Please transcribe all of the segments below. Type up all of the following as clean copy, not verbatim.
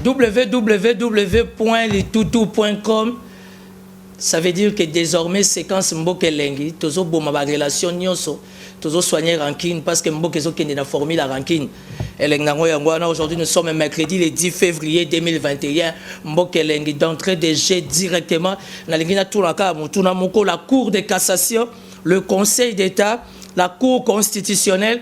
www.litoutou.com. Ça veut dire que désormais, séquence Mboke Lengi, tozo boma ba relation nyonso, tozo soigner rancune parce que Mboke zo kende na formule la rancune. Aujourd'hui, nous sommes mercredi le 10 février 2021. Mboke Lengi d'entrée de jet directement na lingina touraka mutuna moko la Cour de cassation, le Conseil d'État, la Cour constitutionnelle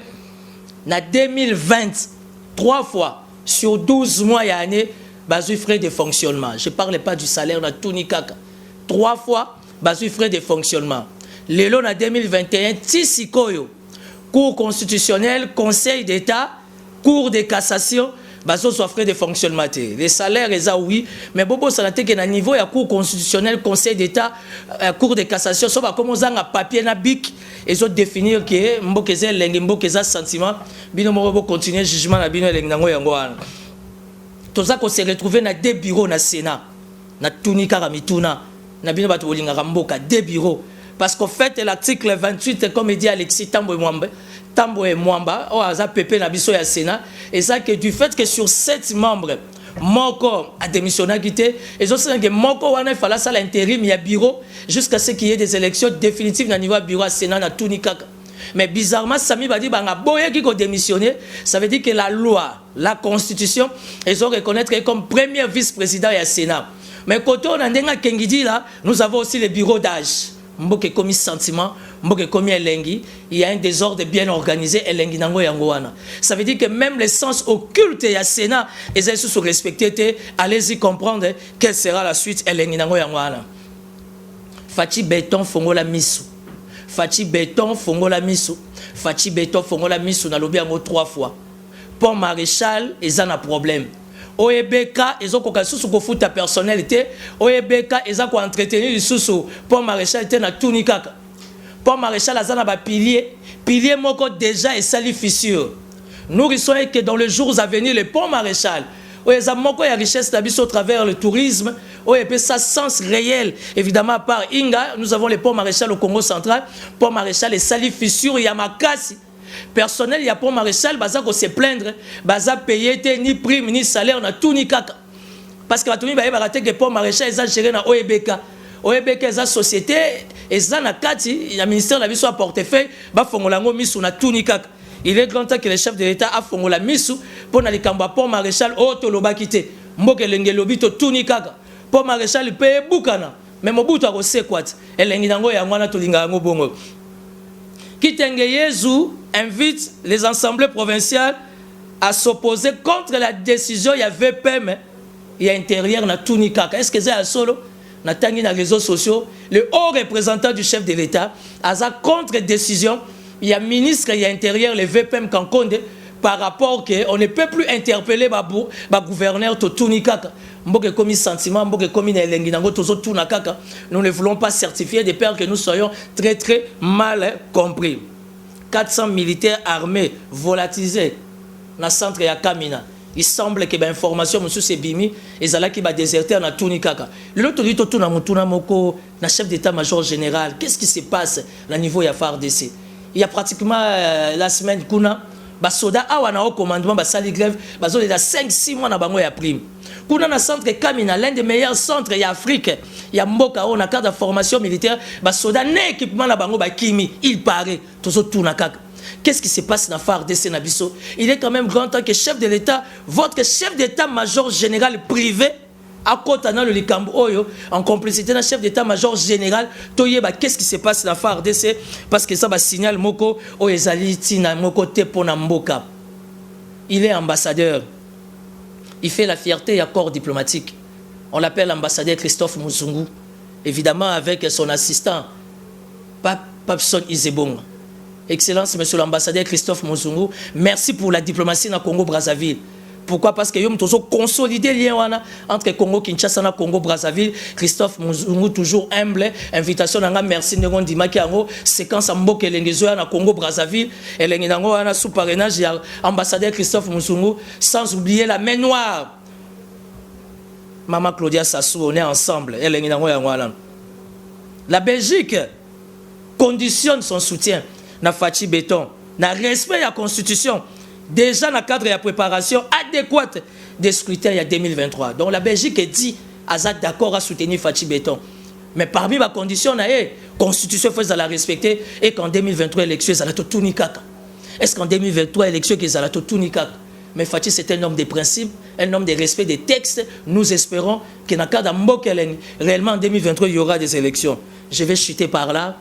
na 2020 3 fois sur 12 mois et année basu frais de fonctionnement. Je parle pas du salaire na tunikaka. 3 fois, basu frais de fonctionnement. Lelo na 2021, Tissikoyo, Cour constitutionnelle, Conseil d'État, Cour de cassation, basu soit frais de fonctionnement. Les salaires, oui, mais bobo ça n'a que na niveau ya Cour constitutionnelle, Conseil d'État, Cour de cassation, ça va commencer à papier na bic et ça définir que mbokeza lengi mbokeza sentiment, bino mo continuer jugement na bino lengi nango yango wana. Tout ça qu'on s'est retrouvé na deux bureaux na Sénat, na tunika ramituna. Nabino bato bolinga ramboka deux bureaux parce qu'en fait l'article 28 comme dit Alexis Tambo et Mwamba o aza pépé na biso ya Sénat et ça que du fait que sur 7 membres moko a démissionné quitté et so que moko wana il fallait ça l'intérim ya bureau jusqu'à ce qu'il y ait des élections définitives na niveau bureau à Sénat na tunikaka. Mais bizarrement Sami Badi banga boye qui ko démissionné, ça veut dire que la loi, la constitution ils ont reconnaître comme premier vice-président ya Sénat. Mais côté on a ndenga kengidi là, nous avons aussi les bureaux d'âge. Mboke commis sentiment, mboke commis elengi, il y a un désordre bien organisé elengi nango yango wana. Ça veut dire que même les sens occultes ya Sénat, ils sont sous respectés, allez-y comprendre quelle sera la suite elengi nango yango wana. Fati béton fongola misu. Fati béton fongola misu. Fati béton fongola misu na lobi yango 3 fois. Pont Maréchal, ils ont un problème. OEBK, ils ont quoi sous ta personnalité. OEBK, ils ont quoi entretenir sous Pont Maréchal était na tunikaka. Pont Maréchal a zana ba pilier moko déjà et sali fissure. Nous risquons que dans les jours à venir le Pont Maréchal, ils ont moko ya richesse d'habits au travers le tourisme. OEB ça sens réel évidemment par Inga, nous avons le Pont Maréchal au Congo central. Pont Maréchal et sali fissure Yamakasi. Personnel, il y a pour Maréchal, baza ko se plaindre, baza payer ni prime ni salaire na tout ni kaka. Parce que batumi ba yeba que pour Maréchal ils ont géré na OEBK. OEBK za société, ils na kati, il y a ministère la biso à portefeuille, ba fongola ngo misu na tout ni kaka. Il est grand temps que le chef de l'État a fongola misu pour na likamba pour Maréchal auto loba kité. Mboke lengelobi to tout ni kaka. Pour Maréchal paye bukana. Mais mobutu ko se kwat. Elengi nango ya ngwana to linga ngo bongo. Kitenge Yezu invite les assemblées provinciales à s'opposer contre la décision. Il y a VPM, il y a intérieur, na tunikaka. Est-ce que c'est un solo? Na tangi na réseaux sociaux, le haut représentant du chef de l'État a sa contre-décision. Il y a ministre, il y a intérieur, le VPM Kankonde, par rapport qu'on ne peut plus interpeller le gouverneur de tunikaka. Mboke komi sentiment, mboke komi na elengi nango tozo tunakaka. Nous ne voulons pas certifier de peur que nous soyons très très mal compris. 400 militaires armés volatilisés dans le centre de Kamina. Il semble que l'information, M. Sebimi, ils allaient déserter dans Tunikaka. L'autre dit tout le chef d'état-major général. Qu'est-ce qui se passe au niveau de la FARDC? Il y a pratiquement la semaine kuna basoda awana au commandement basali grève bazo de 5-6 mois na bango ya prime. Kuna na centre Kamina, l'un des meilleurs centres en Afrique. Il y a Mboka on a carte de formation militaire basoda né équipement na bango ba kimi, il paraît tozo tunakaka. Qu'est-ce qui se passe dans FARDC Nabiso? Il est quand même grand temps que chef de l'État, votre chef d'état-major général privé, à côté dans le Likambo Oyo, en complicité d'un chef d'état-major général, Toyeba, qu'est-ce qui se passe dans FARDC? Parce que ça va signaler Moko, Oyezali, Tina, Moko, Tepona Mboka. Il est ambassadeur. Il fait la fierté et accord diplomatique. On l'appelle ambassadeur Christophe Muzungu. Évidemment, avec son assistant, Papson Isebong. Excellence, monsieur l'ambassadeur Christophe Muzungu, merci pour la diplomatie dans le Congo-Brazzaville. Pourquoi? Parce que nous avons consolidé le lien entre Congo-Kinshasa et Congo-Brazzaville. Christophe Muzungu, toujours humble. Invitation, merci de nous séquence en Mboke Lengezoya na Congo-Brazzaville. Et l'enguezoya sous parrainage de l'ambassadeur Christophe Muzungu. Sans oublier la main noire. Maman Claudia Sassou, on est ensemble. La Belgique conditionne son soutien. Na Fati Béton, na respect de la Constitution, déjà dans le cadre de la préparation adéquate des scrutins il y a 2023. Donc la Belgique est dit Azad d'accord à soutenir Fachi Béton. Mais parmi ma condition, la constitution faut la respecter et qu'en 2023 élection ça la tout nikaka. Est-ce qu'en 2023 élection ça la tout nikaka? Mais Fachi c'est un homme de principes, un homme de respect des textes. Nous espérons que dans le cas d'Ambokeleng, réellement en 2023 il y aura des élections. Je vais chuter par là.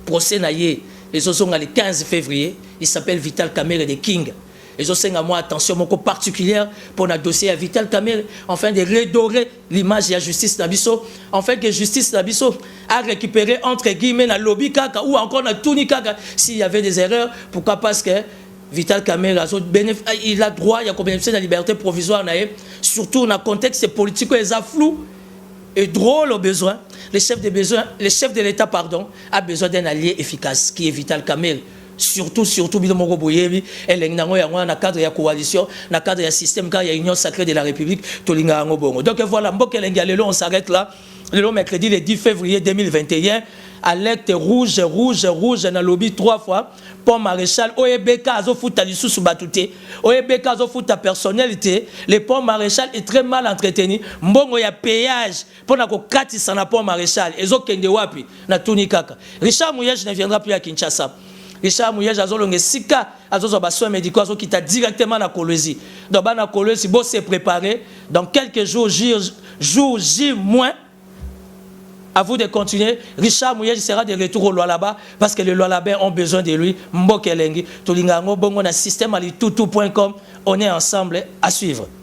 Procès naïe, les autres le 15 février, il s'appelle Vital Kamerhe de King. Les autres à moi attention particulière pour notre dossier à Vital Kamerhe, afin de redorer l'image de la justice Nabiso, afin que justice Nabiso a récupéré entre guillemets la lobby kaka ou encore la touni kaka s'il y avait des erreurs. Pourquoi? Parce que Vital Kamerhe il a droit, il a bénéficié de la liberté provisoire, surtout dans le contexte politique, il est flou et drôle au besoin. Le chef de l'État, pardon, a besoin d'un allié efficace qui est Vital Kamerhe. Surtout, Bilomoro Boyebi, elle est dans le cadre de la coalition, dans le cadre du système, car il y a l'Union sacrée de la République, Tolinga Bongo. Donc voilà, on s'arrête là. Le mercredi, le 10 février 2021, alerte rouge, dans le lobby 3 fois. Pont Maréchal, Oebeka Azofuta Lissou Batouté, Oebeka Azofuta personnalité, le pont Maréchal est très mal entretenu. Mbongo ya péage pour na ko katisa na pont Maréchal, ezo kende wapi na Tunikaka. Richard Mouyej ne viendra plus à Kinshasa. Richard Mouyej azolonge sika azozo ba soins médicaux azo kita directement na Kolwezi. Donc ba na Kolwezi bo se préparer dans quelques jours J moins. À vous de continuer. Richard Mouyej sera de retour au Lualaba parce que les Lualabais ont besoin de lui. Mbokelengi, Tolingango, Bongo, na système ali toutou.com. On est ensemble à suivre.